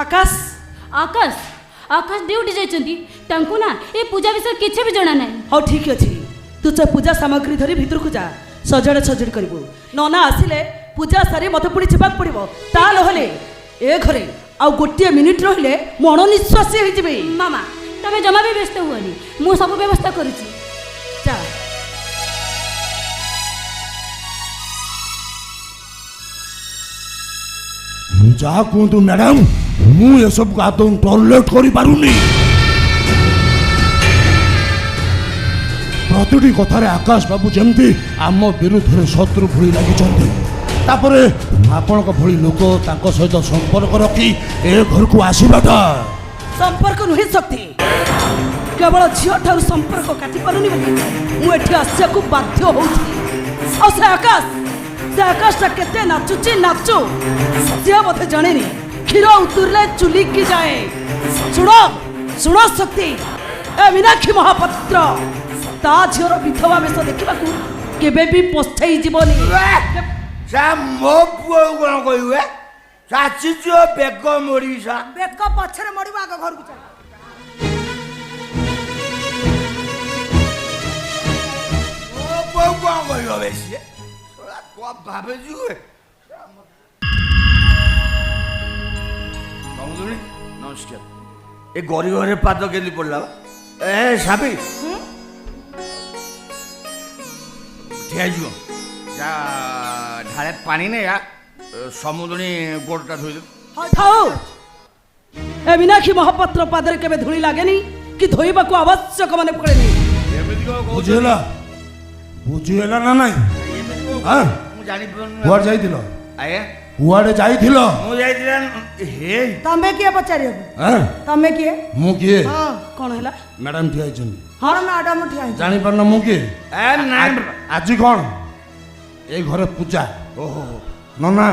Akash Akash Akash duty जाइछन्ती तांको ना ए पूजा विषय किछि भी जणा नाही। हाँ ठीक अच्छे तू से पूजा सामग्री धरी भितर को जा सजड़ा सजड़ करू नना आसिले पूजा सारी मत पुणी जावाक पड़ो ता नहले ए घरे आउ गोटे मिनिट रहिले मन निश्वासी हो जिवे। मामा तमे जमा भी व्यस्त हुअनी मु सब व्यवस्था करूची। जा जहाँ कहतु मैडम मुझे सब आदौ टॉयलेट करी पारुनी। प्रतिटी कथार आकाश बाबू जमती आम विरुद्ध में शत्रु भली लगी आपण भली लोक सहित संपर्क रखी ए घर को आसवाटा संपर्क नुहे शक्ति केवल झील ठार संपर्क काटि पारुनी मुझे आसिया को बाध्य हो से आकाशटा केते नाचुची नाचु सी मत जाने क्षीर उतरले चुली की जाए। शुण शुण शक्ति ए मीनाक्षी महापात्र ता झीर विधवा वेश देखा केबे भी पछाई जीवनी। मो पुआ कौन कहे चाचीज बेग मोड़ी सा बेग पछरे मड़ब आग घर को चल मो पुआ कौन कह बेसी भावे जुए नमस्कार ए गरी घरे पाद के पड़ला ए साबी ठिया जा ढाले पानी नहीं या समुद्री गोड़टा धोई ए मीनाक्षी महापात्र पादरे केबे धूली लागेनी कि धोइबा को आवश्यक माने पड़ेनी। बुझेला बुझेला ना नहीं हां मु जानि कुआड़ जाइथिलो आया कुआड़े जाइथिलो मु जाइथिला हे तमे किए पचारियो हां तमे किए मु किए हां कौन हैला मैडम ठिया छन हां मैडम ठिया जानि परना मु किए ए नाइ आज कौन ए घरे पूजा ओहो नना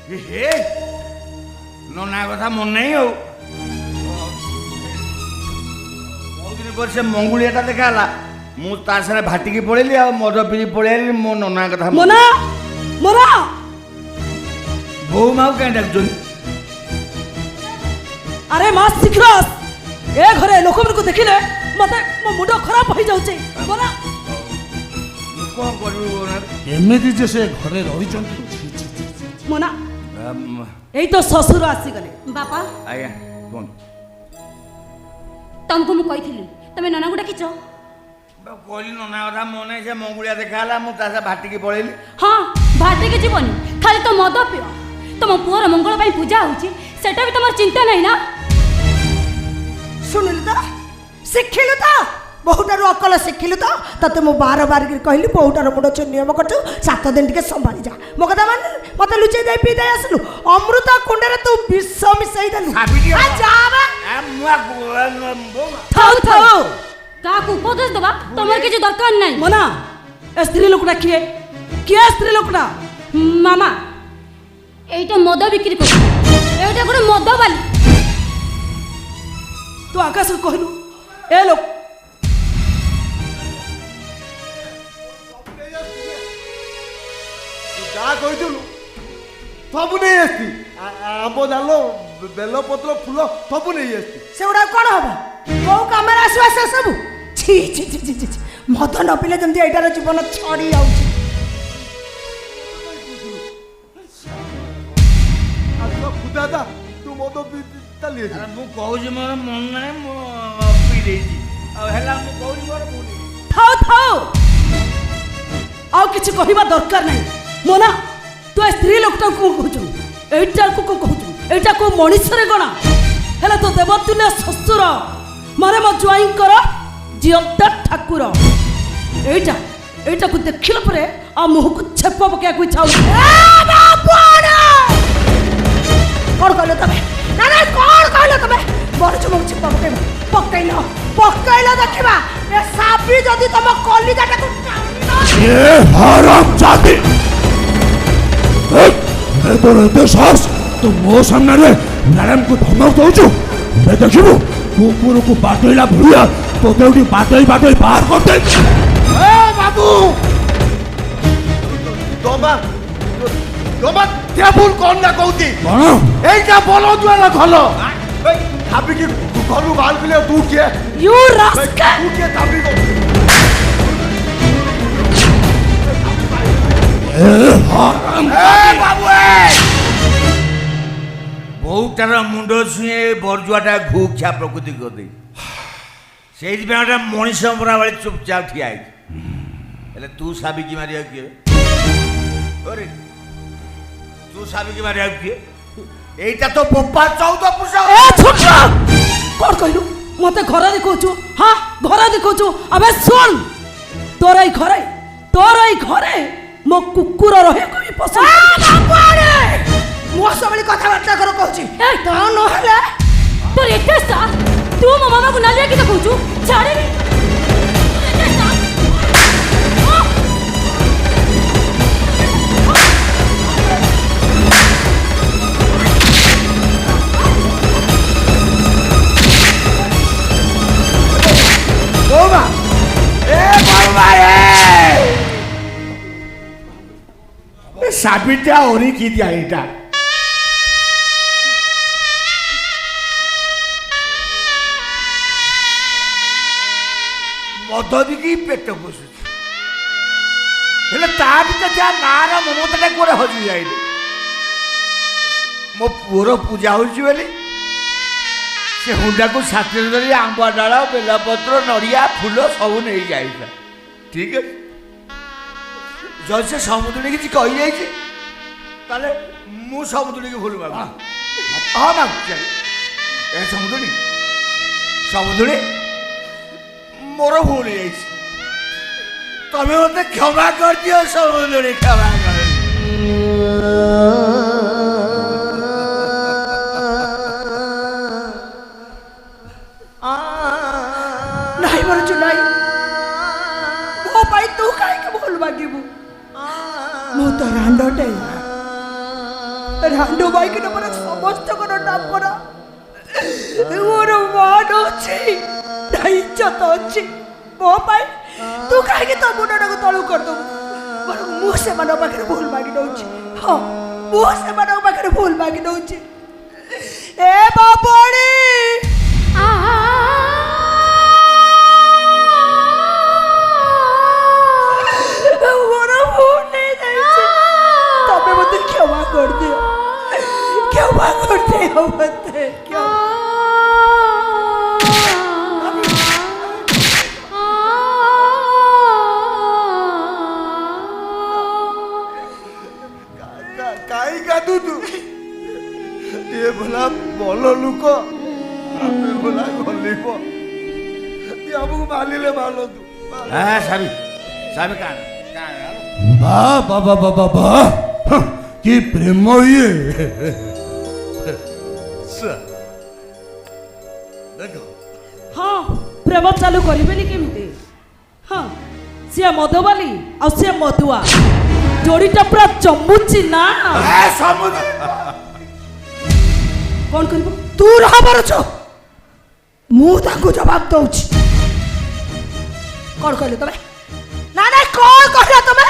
हे नना कथा मन नहीं हो बहुत दिन पर से मंगुलियाटा देखाला मु तार सारे भाटिकी पड़ेली आ मद पी पड़ेली मो नना कथा मोना मोना बो माऊ कहीं डाकजुन अरे मां शीघ्र ए घरे लोक को देखिले मते मो मुंड खराब हो जाउचे मोना कौन करबो ना एमिति जे से घरे रही मोना एई तो ससुर आसी गले बापा आया कौन तुमको मु कहिथिली तमे नना गुडा किचो कहली नना कथा मन से मंगुलिया देखाला मु तार से भाटिकी पड़ेली हाँ भाटे के जीवनी खाली तो मद पियो तुम पुअर मंगल पाई पूजा होची सेटा भी तुम चिंता नहीं ना। सुनिलु तो शिखिलु तो बहुटार अकल शिखिलु तो तते मु बार बार कहली बहुटार मुंड छ नियम करछु 7 दिन टिके संभाली जा मो कथा मान मते लुचै दे पी दे आसलु अमृत कुंडरे तू विष मिसै देलु आ जाबा आ मुआ थाउ थाउ का को उपदेश दबा तमर किछ दरकार नहीं। मोना ए स्त्री लोकटा किए स्त्री लोकटा मामा एटा मद बिक्री कर एटा गुड मद वाली तू आकाश को कहलु ए लोक जा कहिलु सब नहीं आसती आंब डालो बेल पत्र फूल सब नहीं आसती सेउडा कोन हबो को कामरा आसवा से सब छी छी छी छी छी मद न पिले जंती एटार जीवन छड़ी आउची आज खुदा दा तू मद पी चली अरे मु कहूँ मोर मन नहीं मु पी देजी आ हेला मु कहूँ मोर मुनी थाउ थाउ आउ किछ कहिबा दरकार नहीं। मोना तू ए स्त्री लोकटा को कहूचु एटा को कहूचु एटा को मनुष्य रे गणा हेला तो देवतुल्य ससुर मारे मो ज्वाइन कर जियंता ठाकुर एटा एटा को देखिला परे आ मुह को छेप पके को इच्छा हो ए बापड़ा कोन कहलो तमे ना ना कोन कहलो तमे बड़ चुम छेप पकैलो देखिबा ए सापी जदी तम कली जाटा को ये हराम जाति मैं तो रहते सास तो मो सामने रे मैडम को धमक दउछु मैं देखिबो कुकुर को बाटैला भुलिया तो देउटी बाटै बाहर कर दे। ए बाबू दोबा তোমার টেবুল কোন না কৌতি କ'ଣ এইটা বলো দুয়ার ঘর ভাবিকি ঘরু বাহার কলে তু কিଏ You rascal! তু কিଏ দাবি বাবু বউটার মুন্ড ছুঁয়ে বরজুয়াটা ঘু ଖିଆ প্রকৃতি କରିଦେଇ ସେଇଥିପାଇଁ ଗୋଟେ ମଣିଷ ମରା ଭଳି ଚୁପଚାପ ଠିଆ ହେଇଛି ହେଲେ ତୁ ସାବିକି ମାରିବାକୁ କିଏ ଓରେ ତୁ ସାବିକି ମାରିବାକୁ କିଏ এইটা তো ବୋପା 14 ପୁରୁଷ ଏ ଛୋଟ କ'ଣ କହିଲୁ ମତେ ଘର ଦେଖଉଛୁ ହଁ ଘର ଦେଖଉଛୁ ଆବେ ଶୁଣ ତୋର ଏଇ ଘରେ ମୋ କୁକୁର ରହିବାକୁ ବି ପସନ୍ଦ ମୋ ସବୁବେଳେ କଥାବାର୍ତ୍ତା କର କହୁଛି ତ ନହେଲେ তোর এতে সাথ তুই মো মামাকে নালিয়া কি কହୁଛୁ ছাড়িনি বৌমা এ বৌমা এ সাবিটা ওরি কি দিয়া এটা মদ দিকে পেট বসুଛି ହେଲେ ତା ଭିତରେ ଯାହା ନାଁର ମମତାଟା କୁଆଡ଼େ ହଜି ଯାଇନି ମୋ ପୁଅର ପୂଜା ହେଉଛି ବୋଲି ସେ ହୁଣ୍ଡାକୁ ସାଥିରେ ଧରି ଆମ୍ବ ଡାଳ ବେଲପତ୍ର ନଡ଼ିଆ ଫୁଲ ସବୁ ନେଇ ଯାଇଥିଲା ଠିକ ଅଛି ଯଦି ସେ ସମୁଦ୍ରରେ କିଛି କହିଯାଇଛି ତାହେଲେ ମୁଁ ସମୁଦ୍ରକୁ ଭୁଲ ମାଗୁଛି ହଁ ମାଗୁଛି ଏ ସମୁଦ୍ରୀ ମୋର ଭୁଲ ହେଇଯାଇଛି ତମେ ମତେ କ୍ଷମା କରିଦିଅ ସମୁଦ୍ରୀ କ୍ଷମା କରି ନାହିଁ ମରୁଛୁ ନାହିଁ ମୋ ପାଇଁ ତୁ କାହିଁକି ଭୁଲ ମାଗିବୁ ମୁଁ ତ ରାଣ୍ଡଟେ ରାଣ୍ଡ ବାଇକିನ ମୋର ସମସ୍ତଙ୍କର ଡାପର ମୋର ମାନ ଅଛି ଇଜ୍ଜତ ଅଛି ମୋ ପାଇଁ ତୁ କାହିଁକି ତୋ ମୁଣ୍ଡଟାକୁ ତଳକୁ କରିଦେବୁ ମୁଁ ସେମାନଙ୍କ ପାଖରେ ଭୁଲ ମାଗି ନେଉଛି ହଁ ମୁଁ ସେମାନଙ୍କ ପାଖରେ ଭୁଲ ମାଗି ନେଉଛି ଏ ବାପଣି ମୋର ଭୁଲ ହେଇଯାଇଛି ତମେ ମୋତେ କ୍ଷମା କରିଦିଅ ମୋତେ କାହିଁ କାନ୍ଦୁଛୁ ଏ ଭଲା ଭଲ ଲୋକ ଆମେ ଭଲା ଗଲିବ ଆମକୁ ମାରିଲେ ମାରନ୍ତୁ হ্যাঁ সাবি সাবি কান ବାବା କି ପ୍ରେମ ଇଏ ଦେଖ ହଁ ପ୍ରେମ ଚାଲୁ କରିବେନି କେମିତି ହଁ ସିଏ ମଦବାଲି ଆଉ ସିଏ ମଦୁଆ ଯୋଡ଼ିଟା ପୁରା ଚମୁଚି ନା ସମୁଦ୍ର କ'ଣ କରିବ ତୁ ରହ ପାରୁଛୁ ମୁଁ ତାଙ୍କୁ ଜବାବ ଦଉଛି କ'ଣ କହିଲ ତମେ ନା ନା କ'ଣ କହିଲ ତମେ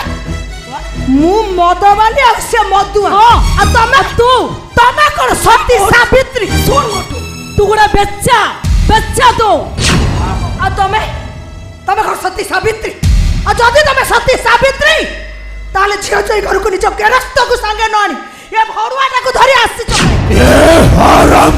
ମୁଁ ମଦବାଲି ଆଉ ସେ ମଦୁଆ ଆଉ ତମେ ତମେ କ'ଣ ସତୀ ସାବିତ୍ରୀ ଶୁଣ ମୋଟୁ ତୁ ଗୋଟେ ବେଚା ତୁ ଆଉ ତମେ କ'ଣ ସତୀ ସାବିତ୍ରୀ ଆଉ ଯଦି ତମେ ସତୀ ସାବିତ୍ରୀ ତାହେଲେ ଝିଅ ଜୟ ଘରକୁ ନିଜ ଗେରସ୍ତକୁ ସାଙ୍ଗେ ନ ଆଣି ଏ ଭରୁଆଟାକୁ ଧରି ଆସିଛ ଏ ହରାମ